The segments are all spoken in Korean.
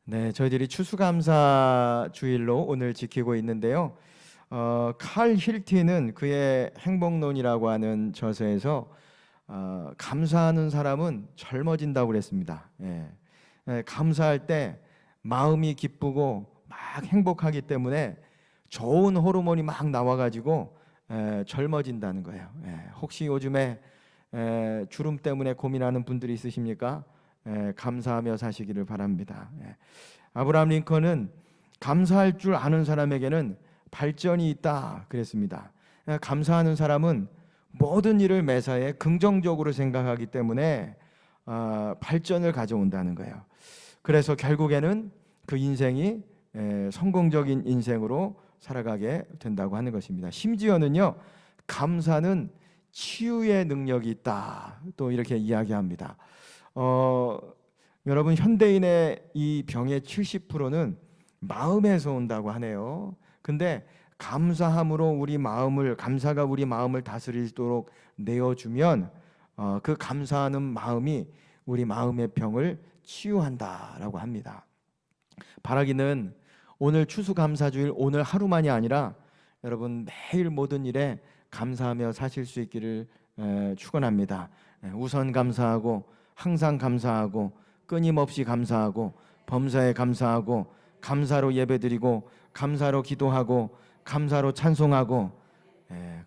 네, 저희들이 추수감사 주일로 오늘 지키고 있는데요. 칼 힐티는 그의 행복론이라고 하는 저서에서 감사하는 사람은 젊어진다고 그랬습니다. 감사할 때 마음이 기쁘고 막 행복하기 때문에 좋은 호르몬이 막 나와가지고 젊어진다는 거예요. 혹시 요즘에 주름 때문에 고민하는 분들이 있으십니까? 감사하며 사시기를 바랍니다. 아브라함 링컨은 감사할 줄 아는 사람에게는 발전이 있다 그랬습니다. 감사하는 사람은 모든 일을 매사에 긍정적으로 생각하기 때문에 발전을 가져온다는 거예요. 그래서 결국에는 그 인생이 성공적인 인생으로 살아가게 된다고 하는 것입니다. 심지어는요, 감사는 치유의 능력이 있다 또 이렇게 이야기합니다. 여러분, 현대인의 이 병의 70%는 마음에서 온다고 하네요. 근데 감사함으로 감사가 우리 마음을 다스리도록 내어주면 그 감사하는 마음이 우리 마음의 병을 치유한다라고 합니다. 바라기는 오늘 추수감사주일 오늘 하루만이 아니라 여러분 매일 모든 일에 감사하며 사실 수 있기를 축원합니다. 우선 감사하고 항상 감사하고 끊임없이 감사하고 범사에 감사하고 감사로 예배드리고 감사로 기도하고 감사로 찬송하고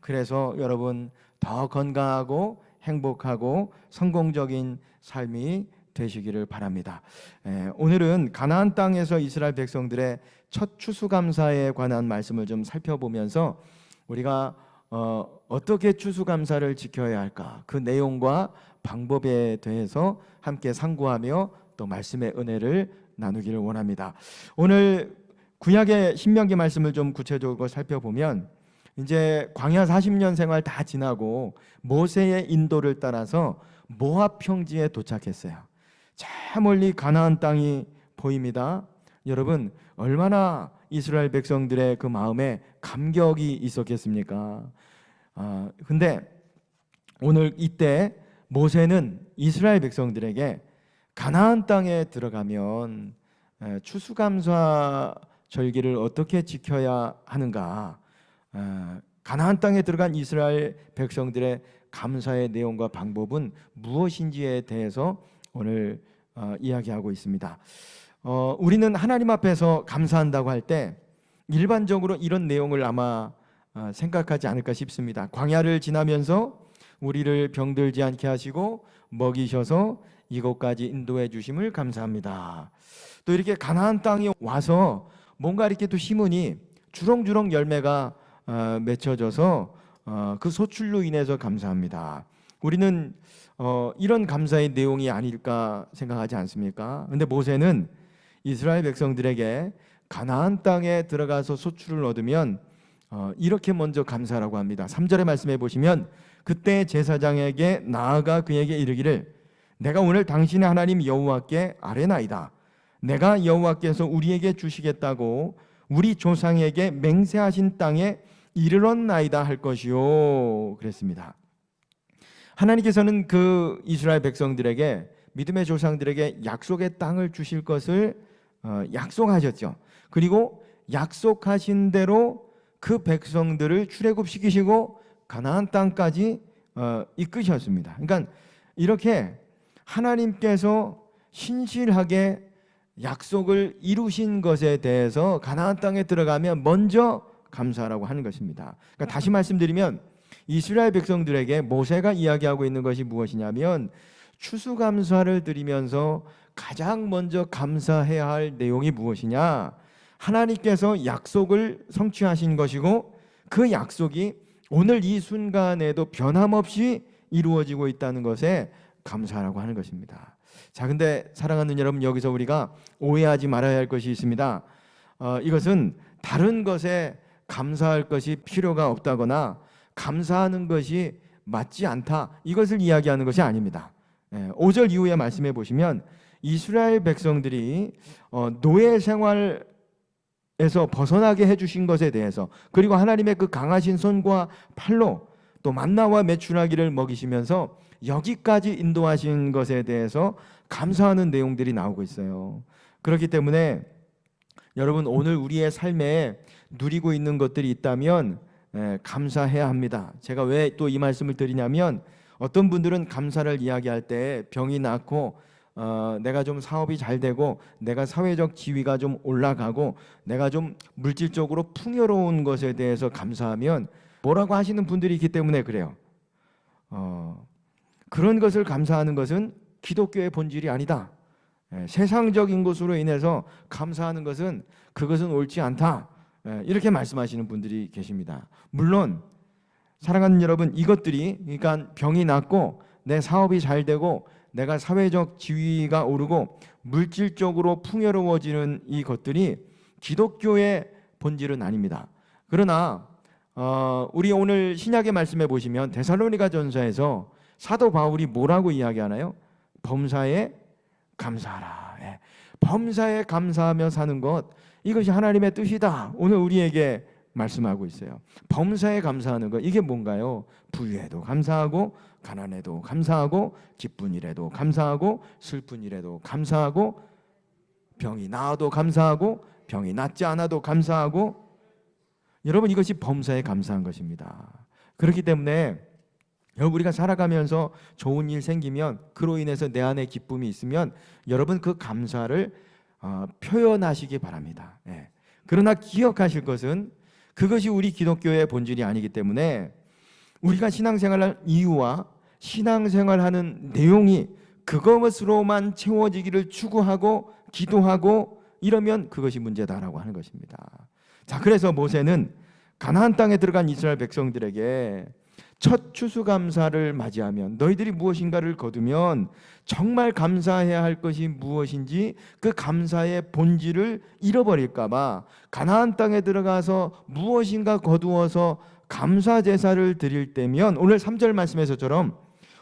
그래서 여러분 더 건강하고 행복하고 성공적인 삶이 되시기를 바랍니다. 오늘은 가나안 땅에서 이스라엘 백성들의 첫 추수감사에 관한 말씀을 좀 살펴보면서 우리가 어떻게 추수감사를 지켜야 할까, 그 내용과 방법에 대해서 함께 상고하며 또 말씀의 은혜를 나누기를 원합니다. 오늘 구약의 신명기 말씀을 좀 구체적으로 살펴보면 이제 광야 40년 생활 다 지나고 모세의 인도를 따라서 모압 평지에 도착했어요. 저 멀리 가나안 땅이 보입니다. 여러분, 얼마나 이스라엘 백성들의 그 마음에 감격이 있었겠습니까? 근데 오늘 이때 모세는 이스라엘 백성들에게 가나안 땅에 들어가면 추수감사 절기를 어떻게 지켜야 하는가, 가나안 땅에 들어간 이스라엘 백성들의 감사의 내용과 방법은 무엇인지에 대해서 오늘 이야기하고 있습니다. 우리는 하나님 앞에서 감사한다고 할 때 일반적으로 이런 내용을 아마 생각하지 않을까 싶습니다. 광야를 지나면서 우리를 병들지 않게 하시고 먹이셔서 이곳까지 인도해 주심을 감사합니다. 또 이렇게 가나안 땅에 와서 뭔가 이렇게 또 심으니 주렁주렁 열매가 맺혀져서 그 소출로 인해서 감사합니다. 우리는 이런 감사의 내용이 아닐까 생각하지 않습니까? 근데 모세는 이스라엘 백성들에게 가나안 땅에 들어가서 소출을 얻으면 이렇게 먼저 감사라고 합니다. 3절의 말씀해 보시면 그때 제사장에게 나아가 그에게 이르기를 내가 오늘 당신의 하나님 여호와께 아뢰나이다. 내가 여호와께서 우리에게 주시겠다고 우리 조상에게 맹세하신 땅에 이르렀나이다 할 것이요 그랬습니다. 하나님께서는 그 이스라엘 백성들에게, 믿음의 조상들에게 약속의 땅을 주실 것을 약속하셨죠. 그리고 약속하신 대로 그 백성들을 출애굽시키시고 가나안 땅까지 이끄셨습니다. 그러니까 이렇게 하나님께서 신실하게 약속을 이루신 것에 대해서 가나안 땅에 들어가면 먼저 감사하라고 하는 것입니다. 그러니까 다시 말씀드리면 이스라엘 백성들에게 모세가 이야기하고 있는 것이 무엇이냐면 추수감사를 드리면서 가장 먼저 감사해야 할 내용이 무엇이냐, 하나님께서 약속을 성취하신 것이고 그 약속이 오늘 이 순간에도 변함없이 이루어지고 있다는 것에 감사라고 하는 것입니다. 자, 근데 사랑하는 여러분, 여기서 우리가 오해하지 말아야 할 것이 있습니다. 이것은 다른 것에 감사할 것이 필요가 없다거나 감사하는 것이 맞지 않다, 이것을 이야기하는 것이 아닙니다. 5절 이후에 말씀해 보시면 이스라엘 백성들이 노예 생활에서 벗어나게 해주신 것에 대해서, 그리고 하나님의 그 강하신 손과 팔로 또 만나와 메추라기를 먹이시면서 여기까지 인도하신 것에 대해서 감사하는 내용들이 나오고 있어요. 그렇기 때문에 여러분 오늘 우리의 삶에 누리고 있는 것들이 있다면 감사해야 합니다. 제가 왜 또 이 말씀을 드리냐면 어떤 분들은 감사를 이야기할 때 병이 낫고 내가 좀 사업이 잘 되고 내가 사회적 지위가 좀 올라가고 내가 좀 물질적으로 풍요로운 것에 대해서 감사하면 뭐라고 하시는 분들이 있기 때문에 그래요. 그런 것을 감사하는 것은 기독교의 본질이 아니다. 세상적인 것으로 인해서 감사하는 것은 그것은 옳지 않다. 이렇게 말씀하시는 분들이 계십니다. 물론 사랑하는 여러분, 이것들이 그러니까 병이 낫고 내 사업이 잘 되고 내가 사회적 지위가 오르고 물질적으로 풍요로워지는 이 것들이 기독교의 본질은 아닙니다. 그러나 우리 오늘 신약의 말씀에 보시면 데살로니가전서에서 사도 바울이 뭐라고 이야기하나요? 범사에 감사하라. 범사에 감사하며 사는 것, 이것이 하나님의 뜻이다. 오늘 우리에게 말씀하고 있어요. 범사에 감사하는 것, 이게 뭔가요? 부유에도 감사하고 가난에도 감사하고 기쁜 일에도 감사하고 슬픈 일에도 감사하고 병이 나아도 감사하고 병이 낫지 않아도 감사하고, 여러분 이것이 범사에 감사한 것입니다. 그렇기 때문에 여러분 우리가 살아가면서 좋은 일 생기면 그로 인해서 내 안에 기쁨이 있으면 여러분 그 감사를 표현하시기 바랍니다. 그러나 기억하실 것은 그것이 우리 기독교의 본질이 아니기 때문에 우리가 신앙생활할 이유와 신앙생활하는 내용이 그것으로만 채워지기를 추구하고 기도하고 이러면 그것이 문제다라고 하는 것입니다. 자, 그래서 모세는 가나안 땅에 들어간 이스라엘 백성들에게 첫 추수감사를 맞이하면 너희들이 무엇인가를 거두면 정말 감사해야 할 것이 무엇인지 그 감사의 본질을 잃어버릴까 봐 가나안 땅에 들어가서 무엇인가 거두어서 감사 제사를 드릴 때면 오늘 3절 말씀에서처럼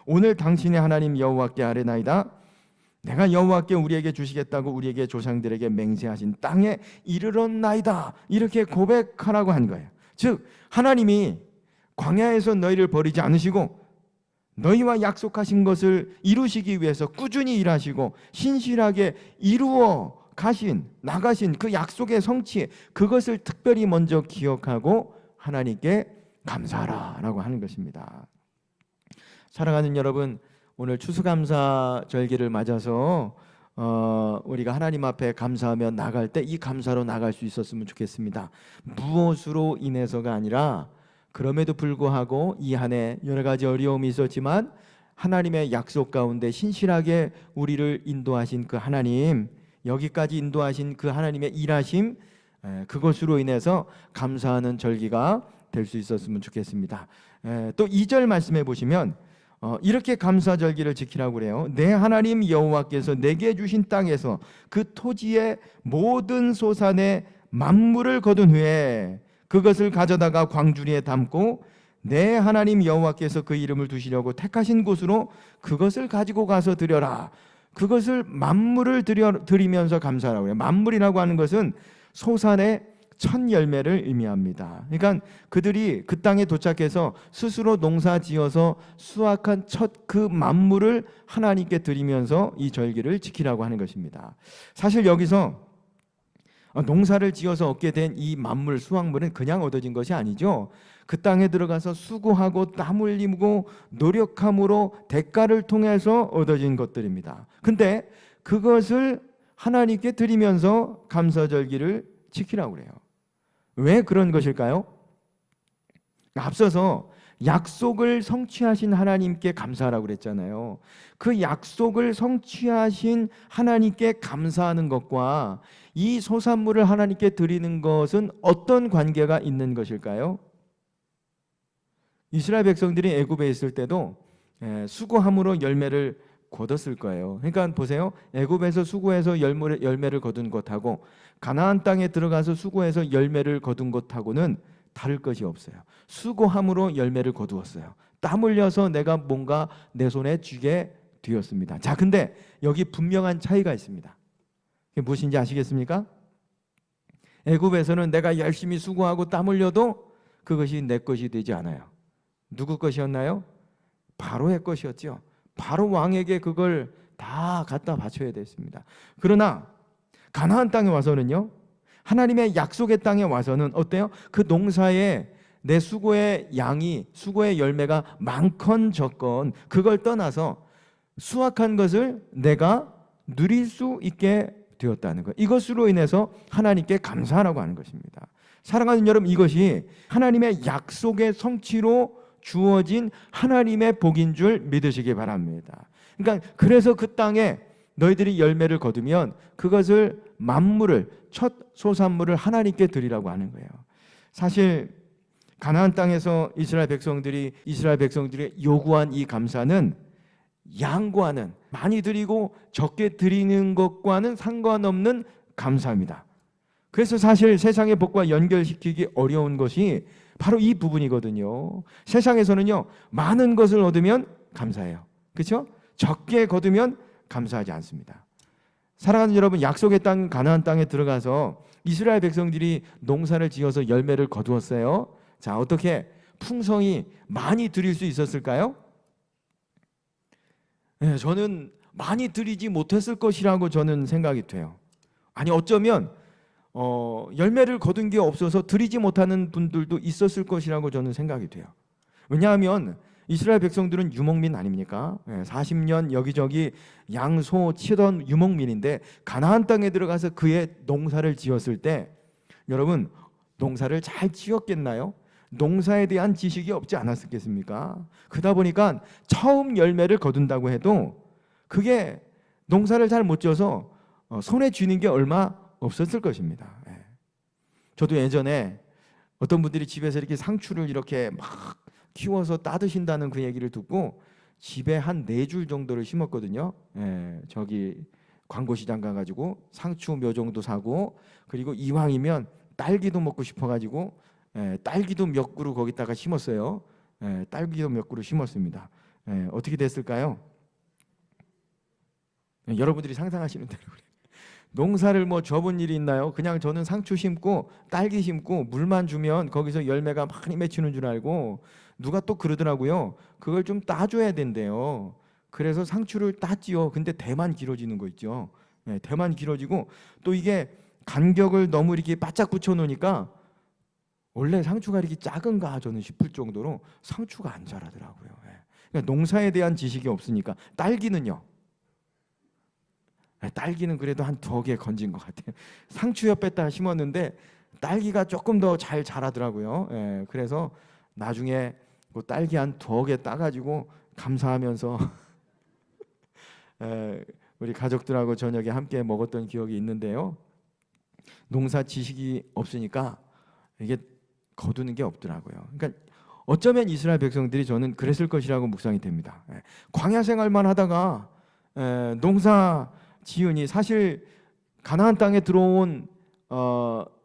오늘 당신의 하나님 여호와께 아뢰나이다. 내가 여호와께 우리에게 주시겠다고 우리에게 조상들에게 맹세하신 땅에 이르렀나이다. 이렇게 고백하라고 한 거예요. 즉 하나님이 광야에서 너희를 버리지 않으시고 너희와 약속하신 것을 이루시기 위해서 꾸준히 일하시고 신실하게 이루어 가신 나가신 그 약속의 성취, 그것을 특별히 먼저 기억하고 하나님께 감사하라라고 하는 것입니다. 사랑하는 여러분, 오늘 추수감사 절기를 맞아서 우리가 하나님 앞에 감사하며 나갈 때 이 감사로 나갈 수 있었으면 좋겠습니다. 무엇으로 인해서가 아니라 그럼에도 불구하고 이 한 해 여러 가지 어려움이 있었지만 하나님의 약속 가운데 신실하게 우리를 인도하신 그 하나님, 여기까지 인도하신 그 하나님의 일하심, 그것으로 인해서 감사하는 절기가 될 수 있었으면 좋겠습니다. 또 2절 말씀해 보시면 이렇게 감사절기를 지키라고 그래요. 내 하나님 여호와께서 내게 주신 땅에서 그 토지의 모든 소산의 만물을 거둔 후에 그것을 가져다가 광주리에 담고 내 하나님 여호와께서 그 이름을 두시려고 택하신 곳으로 그것을 가지고 가서 드려라. 그것을 만물을 드리면서 감사하라고 해요. 만물이라고 하는 것은 소산의 첫 열매를 의미합니다. 그러니까 그들이 그 땅에 도착해서 스스로 농사 지어서 수확한 첫 그 만물을 하나님께 드리면서 이 절기를 지키라고 하는 것입니다. 사실 여기서 농사를 지어서 얻게 된 이 만물, 수확물은 그냥 얻어진 것이 아니죠. 그 땅에 들어가서 수고하고 땀 흘리고 노력함으로 대가를 통해서 얻어진 것들입니다. 근데 그것을 하나님께 드리면서 감사절기를 지키라고 그래요. 왜 그런 것일까요? 앞서서 약속을 성취하신 하나님께 감사하라고 그랬잖아요. 그 약속을 성취하신 하나님께 감사하는 것과 이 소산물을 하나님께 드리는 것은 어떤 관계가 있는 것일까요? 이스라엘 백성들이 애굽에 있을 때도 수고함으로 열매를 거뒀을 거예요. 그러니까 보세요. 애굽에서 수고해서 열매를 거둔 것하고 가나안 땅에 들어가서 수고해서 열매를 거둔 것하고는 다를 것이 없어요. 수고함으로 열매를 거두었어요. 땀 흘려서 내가 뭔가 내 손에 쥐게 되었습니다. 자, 근데 여기 분명한 차이가 있습니다. 그게 무엇인지 아시겠습니까? 애굽에서는 내가 열심히 수고하고 땀 흘려도 그것이 내 것이 되지 않아요. 누구 것이었나요? 바로의 것이었죠. 바로 왕에게 그걸 다 갖다 바쳐야 됐습니다. 그러나 가나안 땅에 와서는요, 하나님의 약속의 땅에 와서는 어때요? 그 농사에 내 수고의 양이, 수고의 열매가 많건 적건 그걸 떠나서 수확한 것을 내가 누릴 수 있게 되었다는 것. 이것으로 인해서 하나님께 감사하라고 하는 것입니다. 사랑하는 여러분, 이것이 하나님의 약속의 성취로 주어진 하나님의 복인 줄 믿으시기 바랍니다. 그러니까 그래서 그 땅에 너희들이 열매를 거두면 그것을 만물을, 첫 소산물을 하나님께 드리라고 하는 거예요. 사실 가나안 땅에서 이스라엘 백성들이 요구한 이 감사는 양과는, 많이 드리고 적게 드리는 것과는 상관없는 감사입니다. 그래서 사실 세상의 복과 연결시키기 어려운 것이 바로 이 부분이거든요. 세상에서는요, 많은 것을 얻으면 감사해요. 그렇죠? 적게 거두면 감사하지 않습니다. 사랑하는 여러분, 약속의 땅 가나안 땅에 들어가서 이스라엘 백성들이 농사를 지어서 열매를 거두었어요. 자, 어떻게 풍성이 많이 드릴 수 있었을까요? 네, 저는 많이 드리지 못했을 것이라고 저는 생각이 돼요. 아니, 어쩌면 열매를 거둔 게 없어서 드리지 못하는 분들도 있었을 것이라고 저는 생각이 돼요. 왜냐하면 이스라엘 백성들은 유목민 아닙니까? 40년 여기저기 양소 치던 유목민인데 가나안 땅에 들어가서 그의 농사를 지었을 때, 여러분, 농사를 잘 지었겠나요? 농사에 대한 지식이 없지 않았겠습니까? 그러다 보니까 처음 열매를 거둔다고 해도 그게 농사를 잘 못 지어서 손에 쥐는 게 얼마 없었을 것입니다. 저도 예전에 어떤 분들이 집에서 이렇게 상추를 이렇게 막 키워서 따드신다는 그 얘기를 듣고 집에 한 4줄 정도를 심었거든요. 저기 광고시장 가가지고 상추 몇 정도 사고, 그리고 이왕이면 딸기도 먹고 싶어가지고 딸기도 몇 그루 거기다가 심었어요. 딸기도 몇 그루 심었습니다. 어떻게 됐을까요? 여러분들이 상상하시는 대로 농사를 뭐 접은 일이 있나요? 그냥 저는 상추 심고 딸기 심고 물만 주면 거기서 열매가 많이 맺히는 줄 알고, 누가 또 그러더라고요. 그걸 좀 따줘야 된대요. 그래서 상추를 땄지요. 근데 대만 길어지는 거 있죠. 대만 길어지고, 또 이게 간격을 너무 이렇게 바짝 붙여 놓으니까 원래 상추가 이렇게 작은가 저는 싶을 정도로 상추가 안 자라더라고요. 그러니까 농사에 대한 지식이 없으니까. 딸기는요, 딸기는 그래도 한 2개 건진 것 같아요. 상추 옆에다 심었는데 딸기가 조금 더 잘 자라더라고요. 그래서 나중에 그 딸기 한 2개 따가지고 감사하면서 우리 가족들하고 저녁에 함께 먹었던 기억이 있는데요. 농사 지식이 없으니까 이게 거두는 게 없더라고요. 그러니까 어쩌면 이스라엘 백성들이 저는 그랬을 것이라고 묵상이 됩니다. 광야 생활만 하다가 농사 지으니, 사실 가나안 땅에 들어온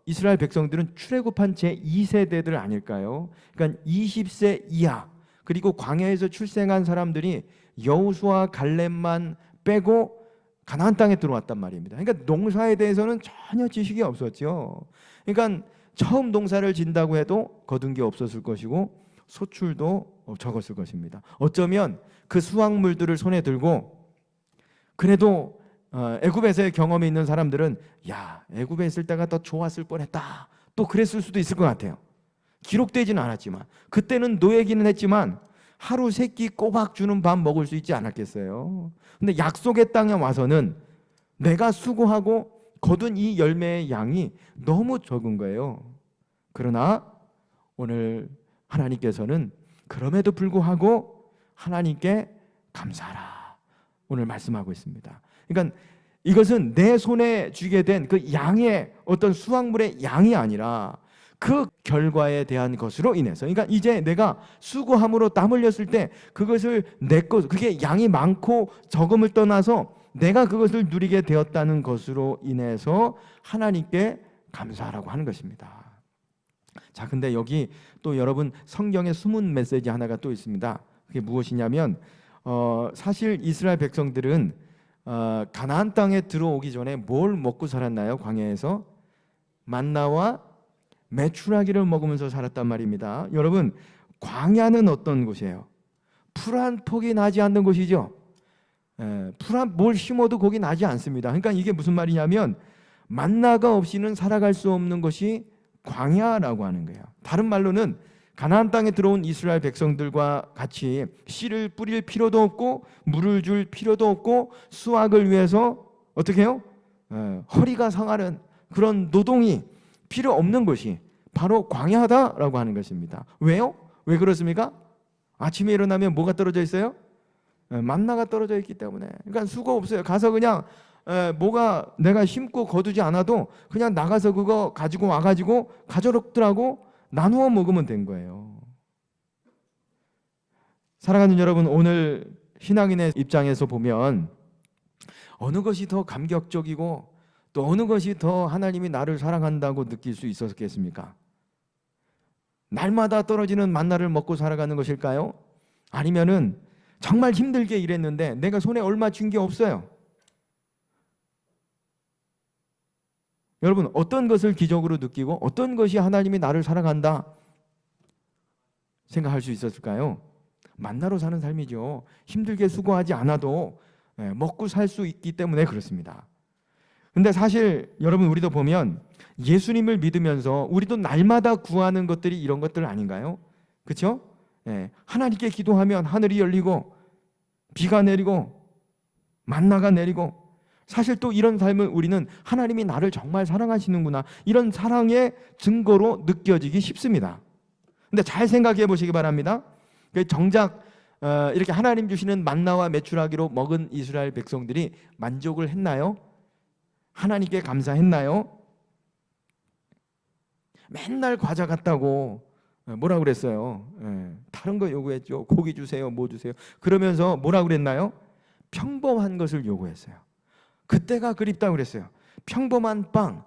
이스라엘 백성들은 출애굽한 제2세대들 아닐까요? 그러니까 20세 이하, 그리고 광야에서 출생한 사람들이 여호수아 갈렙만 빼고 가나안 땅에 들어왔단 말입니다. 그러니까 농사에 대해서는 전혀 지식이 없었죠. 그러니까 처음 농사를 진다고 해도 거둔 게 없었을 것이고 소출도 적었을 것입니다. 어쩌면 그 수확물들을 손에 들고, 그래도 애굽에서의 경험이 있는 사람들은 야, 애굽에 있을 때가 더 좋았을 뻔했다, 또 그랬을 수도 있을 것 같아요. 기록되지는 않았지만, 그때는 노예기는 했지만 하루 3끼 꼬박 주는 밥 먹을 수 있지 않았겠어요? 근데 약속의 땅에 와서는 내가 수고하고 거둔 이 열매의 양이 너무 적은 거예요. 그러나 오늘 하나님께서는 그럼에도 불구하고 하나님께 감사하라, 오늘 말씀하고 있습니다. 그러니까 이것은 내 손에 쥐게 된 그 양의 어떤 수확물의 양이 아니라 그 결과에 대한 것으로 인해서, 그러니까 이제 내가 수고함으로 땀 흘렸을 때 그것을 내 것, 그게 양이 많고 적음을 떠나서 내가 그것을 누리게 되었다는 것으로 인해서 하나님께 감사하라고 하는 것입니다. 자, 근데 여기 또 여러분 성경의 숨은 메시지 하나가 또 있습니다. 그게 무엇이냐면 사실 이스라엘 백성들은 가나안 땅에 들어오기 전에 뭘 먹고 살았나요? 광야에서 만나와 메추라기를 먹으면서 살았단 말입니다. 여러분, 광야는 어떤 곳이에요? 풀 한 폭이 나지 않는 곳이죠. 풀 한 뭘 심어도 거기 나지 않습니다. 그러니까 이게 무슨 말이냐면 만나가 없이는 살아갈 수 없는 것이 광야라고 하는 거예요. 다른 말로는 가나안 땅에 들어온 이스라엘 백성들과 같이 씨를 뿌릴 필요도 없고 물을 줄 필요도 없고 수확을 위해서 어떻게 해요? 허리가 상하는 그런 노동이 필요 없는 것이 바로 광야다라고 하는 것입니다. 왜요? 왜 그렇습니까? 아침에 일어나면 뭐가 떨어져 있어요? 만나가 떨어져 있기 때문에. 그러니까 수고 없어요. 가서 그냥 뭐가 내가 심고 거두지 않아도 그냥 나가서 그거 가지고 와가지고 가족들하고 나누어 먹으면 된 거예요. 사랑하는 여러분, 오늘 신앙인의 입장에서 보면 어느 것이 더 감격적이고 또 어느 것이 더 하나님이 나를 사랑한다고 느낄 수 있었겠습니까? 날마다 떨어지는 만나를 먹고 살아가는 것일까요? 아니면은 정말 힘들게 일했는데 내가 손에 얼마 쥔 게 없어요. 여러분, 어떤 것을 기적으로 느끼고 어떤 것이 하나님이 나를 사랑한다 생각할 수 있었을까요? 만나로 사는 삶이죠. 힘들게 수고하지 않아도 먹고 살 수 있기 때문에 그렇습니다. 근데 사실 여러분, 우리도 보면 예수님을 믿으면서 우리도 날마다 구하는 것들이 이런 것들 아닌가요? 그렇죠? 하나님께 기도하면 하늘이 열리고 비가 내리고 만나가 내리고, 사실 또 이런 삶을 우리는 하나님이 나를 정말 사랑하시는구나, 이런 사랑의 증거로 느껴지기 쉽습니다. 근데 잘 생각해 보시기 바랍니다. 정작 이렇게 하나님 주시는 만나와 메추라기로 먹은 이스라엘 백성들이 만족을 했나요? 하나님께 감사했나요? 맨날 과자 같다고 뭐라 그랬어요? 다른 거 요구했죠. 고기 주세요, 뭐 주세요. 그러면서 뭐라 그랬나요? 평범한 것을 요구했어요. 그때가 그립다고 그랬어요. 평범한 빵,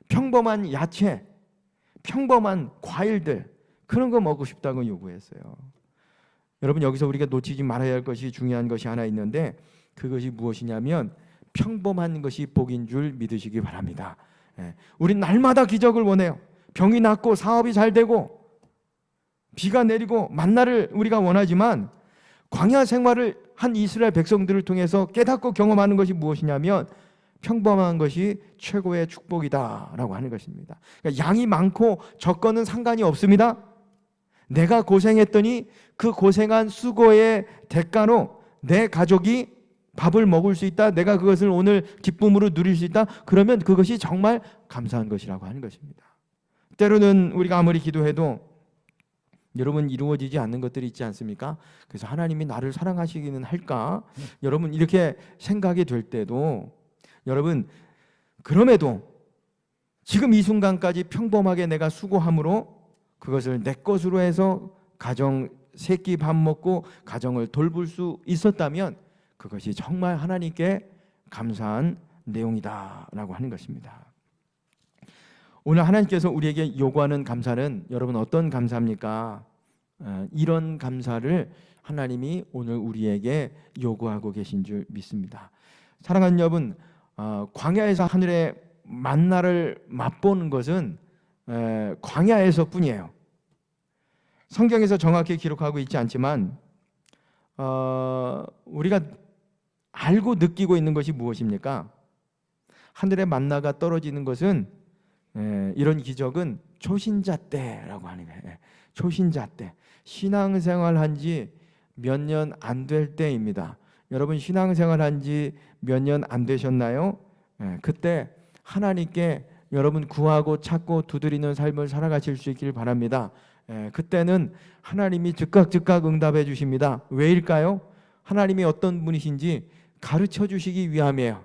평범한 야채, 평범한 과일들, 그런 거 먹고 싶다고 요구했어요. 여러분, 여기서 우리가 놓치지 말아야 할 것이 중요한 것이 하나 있는데, 그것이 무엇이냐면 평범한 것이 복인 줄 믿으시기 바랍니다. 우린 날마다 기적을 원해요. 병이 낫고 사업이 잘 되고 비가 내리고 만나를 우리가 원하지만, 광야 생활을 한 이스라엘 백성들을 통해서 깨닫고 경험하는 것이 무엇이냐면 평범한 것이 최고의 축복이다라고 하는 것입니다. 그러니까 양이 많고 적건은 상관이 없습니다. 내가 고생했더니 그 고생한 수고의 대가로 내 가족이 밥을 먹을 수 있다, 내가 그것을 오늘 기쁨으로 누릴 수 있다, 그러면 그것이 정말 감사한 것이라고 하는 것입니다. 때로는 우리가 아무리 기도해도 여러분 이루어지지 않는 것들이 있지 않습니까? 그래서 하나님이 나를 사랑하시기는 할까? 여러분 이렇게 생각이 될 때도, 여러분 그럼에도 지금 이 순간까지 평범하게 내가 수고함으로 그것을 내 것으로 해서 가정 세끼 밥 먹고 가정을 돌볼 수 있었다면 그것이 정말 하나님께 감사한 내용이다라고 하는 것입니다. 오늘 하나님께서 우리에게 요구하는 감사는 여러분 어떤 감사입니까? 이런 감사를 하나님이 오늘 우리에게 요구하고 계신 줄 믿습니다. 사랑하는 여러분, 광야에서 하늘의 만나를 맛보는 것은 광야에서 뿐이에요. 성경에서 정확히 기록하고 있지 않지만 우리가 알고 느끼고 있는 것이 무엇입니까? 하늘의 만나가 떨어지는 것은, 이런 기적은 초신자 때라고 하는 거예요. 초신자 때, 신앙생활 한지 몇 년 안 될 때입니다. 여러분 신앙생활 한지 몇 년 안 되셨나요? 그때 하나님께 여러분 구하고 찾고 두드리는 삶을 살아가실 수 있길 바랍니다. 그때는 하나님이 즉각 응답해 주십니다. 왜일까요? 하나님이 어떤 분이신지 가르쳐 주시기 위함이에요.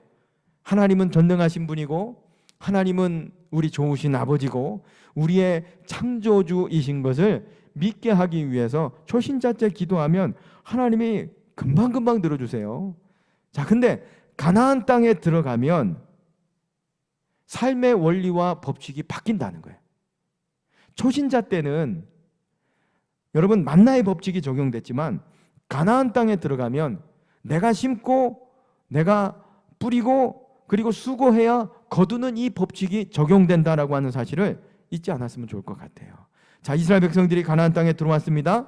하나님은 전능하신 분이고 하나님은 우리 좋으신 아버지고 우리의 창조주이신 것을 믿게 하기 위해서 초신자 때 기도하면 하나님이 금방 들어주세요. 자, 근데 가나안 땅에 들어가면 삶의 원리와 법칙이 바뀐다는 거예요. 초신자 때는 여러분 만나의 법칙이 적용됐지만 가나안 땅에 들어가면 내가 심고 내가 뿌리고 그리고 수고해야 거두는 이 법칙이 적용된다라고 하는 사실을 잊지 않았으면 좋을 것 같아요. 자, 이스라엘 백성들이 가나안 땅에 들어왔습니다.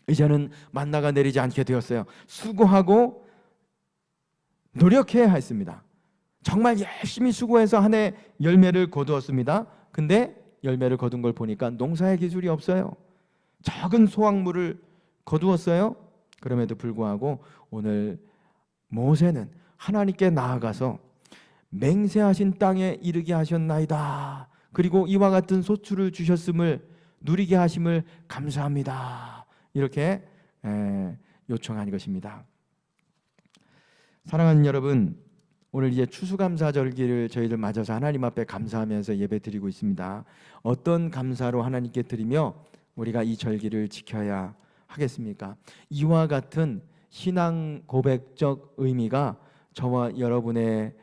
이제는 만나가 내리지 않게 되었어요. 수고하고 노력해야 했습니다. 정말 열심히 수고해서 한 해 열매를 거두었습니다. 근데 열매를 거둔 걸 보니까 농사의 기술이 없어요. 적은 소확물을 거두었어요. 그럼에도 불구하고 오늘 모세는 하나님께 나아가서 맹세하신 땅에 이르게 하셨나이다. 그리고 이와 같은 소출을 주셨음을 누리게 하심을 감사합니다. 이렇게 요청한 것입니다. 사랑하는 여러분, 오늘 이제 추수감사절기를 저희들 맞아서 하나님 앞에 감사하면서 예배드리고 있습니다. 어떤 감사로 하나님께 드리며 우리가 이 절기를 지켜야 하겠습니까? 이와 같은 신앙 고백적 의미가 저와 여러분의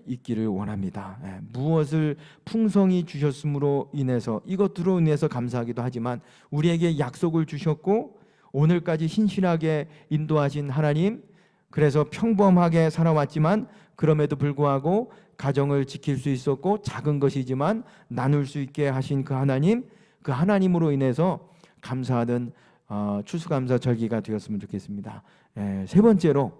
있기를 원합니다. 무엇을 풍성히 주셨음으로 인해서 이것으로 인해서 감사하기도 하지만 우리에게 약속을 주셨고 오늘까지 신실하게 인도하신 하나님, 그래서 평범하게 살아왔지만 그럼에도 불구하고 가정을 지킬 수 있었고 작은 것이지만 나눌 수 있게 하신 그 하나님, 그 하나님으로 인해서 감사하는 추수감사 절기가 되었으면 좋겠습니다. 세 번째로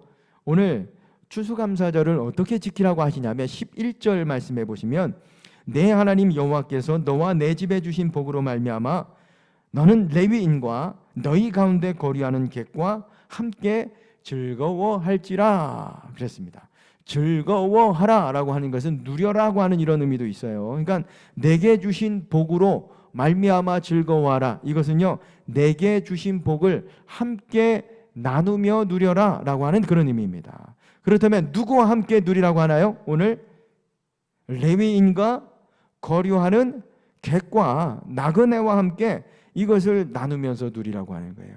오늘 추수감사절을 어떻게 지키라고 하시냐면 11절 말씀해 보시면 내 하나님 여호와께서 너와 내 집에 주신 복으로 말미암아 너는 레위인과 너희 가운데 거류하는 객과 함께 즐거워할지라 그랬습니다. 즐거워하라 라고 하는 것은 누려라고 하는 이런 의미도 있어요. 그러니까 내게 주신 복으로 말미암아 즐거워하라. 이것은요, 내게 주신 복을 함께 나누며 누려라 라고 하는 그런 의미입니다. 그렇다면 누구와 함께 누리라고 하나요? 오늘 레위인과 거류하는 객과 나그네와 함께 이것을 나누면서 누리라고 하는 거예요.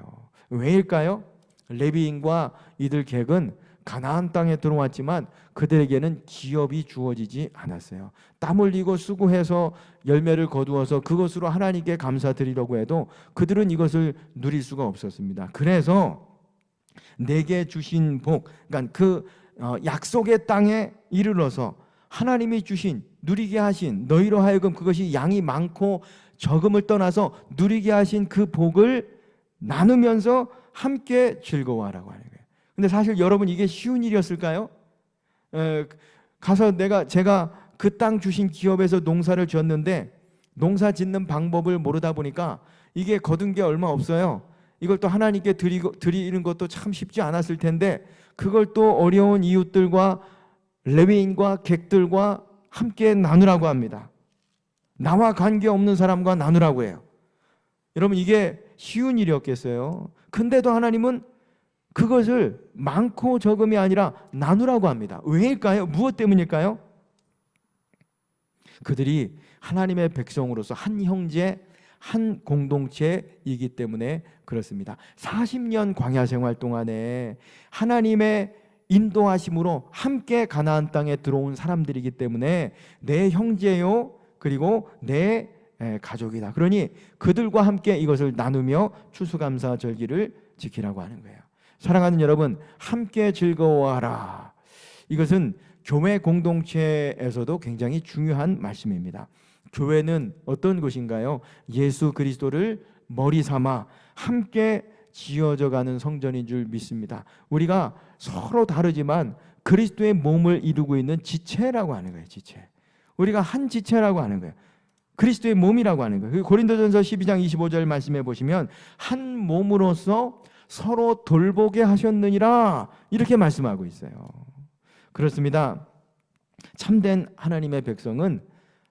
왜일까요? 레위인과 이들 객은 가나안 땅에 들어왔지만 그들에게는 기업이 주어지지 않았어요. 땀 흘리고 수고해서 열매를 거두어서 그것으로 하나님께 감사드리려고 해도 그들은 이것을 누릴 수가 없었습니다. 그래서 내게 주신 복, 그러니까 그 약속의 땅에 이르러서 하나님이 주신 누리게 하신 너희로 하여금 그것이 양이 많고 적음을 떠나서 누리게 하신 그 복을 나누면서 함께 즐거워하라고 하는 거예요. 근데 사실 여러분 이게 쉬운 일이었을까요? 가서 제가 그 땅 주신 기업에서 농사를 지었는데 농사 짓는 방법을 모르다 보니까 이게 거둔 게 얼마 없어요. 이걸 또 하나님께 드리는 것도 참 쉽지 않았을 텐데 그걸 또 어려운 이웃들과 레위인과 객들과 함께 나누라고 합니다. 나와 관계없는 사람과 나누라고 해요. 여러분 이게 쉬운 일이었겠어요? 근데도 하나님은 그것을 많고 적음이 아니라 나누라고 합니다. 왜일까요? 무엇 때문일까요? 그들이 하나님의 백성으로서 한 형제, 한 공동체이기 때문에 그렇습니다. 40년 광야 생활 동안에 하나님의 인도하심으로 함께 가나안 땅에 들어온 사람들이기 때문에 내 형제요 그리고 내 가족이다. 그러니 그들과 함께 이것을 나누며 추수감사 절기를 지키라고 하는 거예요. 사랑하는 여러분, 함께 즐거워하라. 이것은 교회 공동체에서도 굉장히 중요한 말씀입니다. 교회는 어떤 곳인가요? 예수 그리스도를 머리 삼아 함께 지어져 가는 성전인 줄 믿습니다. 우리가 서로 다르지만 그리스도의 몸을 이루고 있는 지체라고 하는 거예요. 지체. 우리가 한 지체라고 하는 거예요. 그리스도의 몸이라고 하는 거예요. 고린도전서 12장 25절 말씀해 보시면 한 몸으로서 서로 돌보게 하셨느니라 이렇게 말씀하고 있어요. 그렇습니다. 참된 하나님의 백성은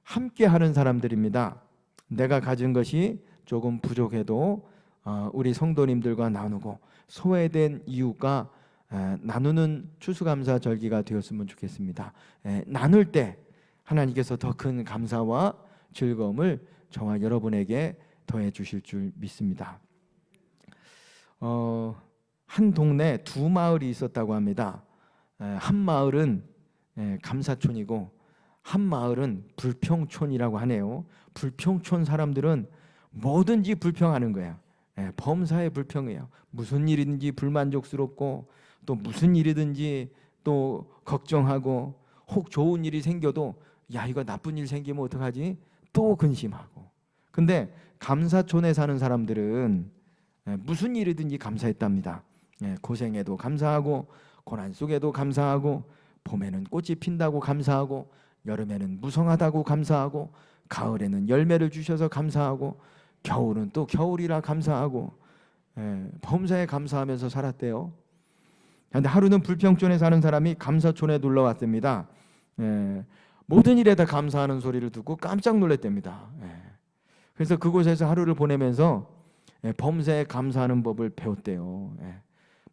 함께 하는 사람들입니다. 내가 가진 것이 조금 부족해도 우리 성도님들과 나누고 소외된 이웃과 나누는 추수감사 절기가 되었으면 좋겠습니다. 나눌 때 하나님께서 더 큰 감사와 즐거움을 저와 여러분에게 더해 주실 줄 믿습니다. 한 동네 두 마을이 있었다고 합니다. 한 마을은 감사촌이고 한 마을은 불평촌이라고 하네요. 불평촌 사람들은 뭐든지 불평하는 거예요. 범사에 불평해요. 무슨 일이든지 불만족스럽고 또 무슨 일이든지 또 걱정하고 혹 좋은 일이 생겨도 야 이거 나쁜 일 생기면 어떡하지? 또 근심하고. 근데 감사촌에 사는 사람들은 무슨 일이든지 감사했답니다. 고생해도 감사하고 고난 속에도 감사하고 봄에는 꽃이 핀다고 감사하고, 여름에는 무성하다고 감사하고, 가을에는 열매를 주셔서 감사하고, 겨울은 또 겨울이라 감사하고, 범사에 감사하면서 살았대요. 그런데 하루는 불평촌에 사는 사람이 감사촌에 놀러 왔답니다. 모든 일에 다 감사하는 소리를 듣고 깜짝 놀랐답니다. 그래서 그곳에서 하루를 보내면서 범사에 감사하는 법을 배웠대요.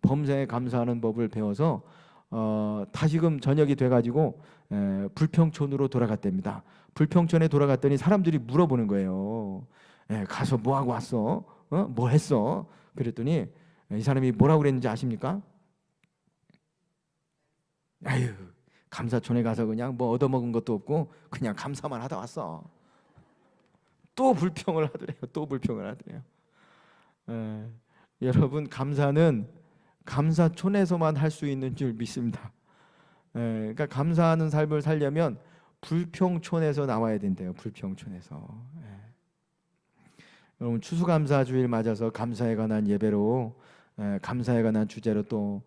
범사에 감사하는 법을 배워서 다시금 저녁이 돼가지고 불평촌으로 돌아갔답니다. 불평촌에 돌아갔더니 사람들이 물어보는 거예요. 가서 뭐 하고 왔어? 뭐 했어? 그랬더니 이 사람이 뭐라고 그랬는지 아십니까? 아유, 감사촌에 가서 그냥 뭐 얻어먹은 것도 없고 그냥 감사만 하다 왔어. 또 불평을 하더래요. 또 불평을 하더래요. 여러분, 감사는 감사촌에서만 할 수 있는 줄 믿습니다. 그러니까 감사하는 삶을 살려면 불평촌에서 나와야 된대요. 불평촌에서. 여러분, 추수감사주일 맞아서 감사에 관한 예배로, 감사에 관한 주제로 또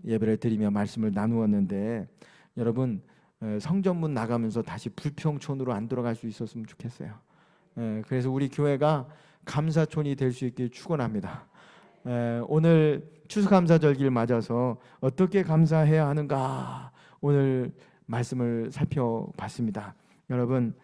예배를 드리며 말씀을 나누었는데, 여러분 성전문 나가면서 다시 불평촌으로 안 들어갈 수 있었으면 좋겠어요. 그래서 우리 교회가 감사촌이 될 수 있길 축원합니다. 오늘 추수감사절기를 맞아서 어떻게 감사해야 하는가, 오늘 말씀을 살펴봤습니다. 여러분,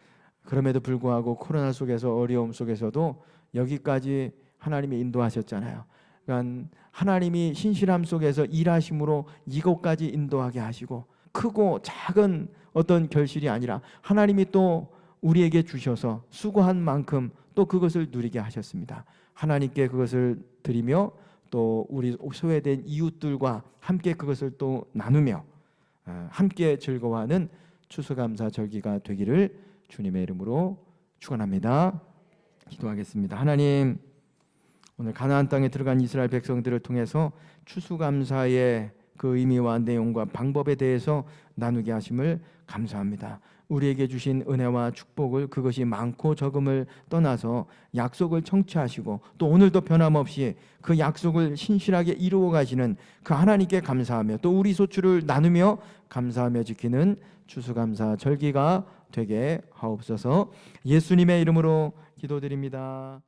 그럼에도 불구하고 코로나 속에서, 어려움 속에서도 여기까지 하나님이 인도하셨잖아요. 그러니까 하나님이 신실함 속에서 일하심으로 이곳까지 인도하게 하시고, 크고 작은 어떤 결실이 아니라 하나님이 또 우리에게 주셔서 수고한 만큼 또 그것을 누리게 하셨습니다. 하나님께 그것을 드리며 또 우리 소외된 이웃들과 함께 그것을 또 나누며 함께 즐거워하는 추수감사절기가 되기를 주님의 이름으로 축원합니다. 기도하겠습니다. 하나님, 오늘 가나안 땅에 들어간 이스라엘 백성들을 통해서 추수감사의 그 의미와 내용과 방법에 대해서 나누게 하심을 감사합니다. 우리에게 주신 은혜와 축복을, 그것이 많고 적음을 떠나서 약속을 청취하시고 또 오늘도 변함없이 그 약속을 신실하게 이루어 가시는 그 하나님께 감사하며 또 우리 소출을 나누며 감사하며 지키는 추수감사 절기가 되게 하옵소서. 예수님의 이름으로 기도드립니다.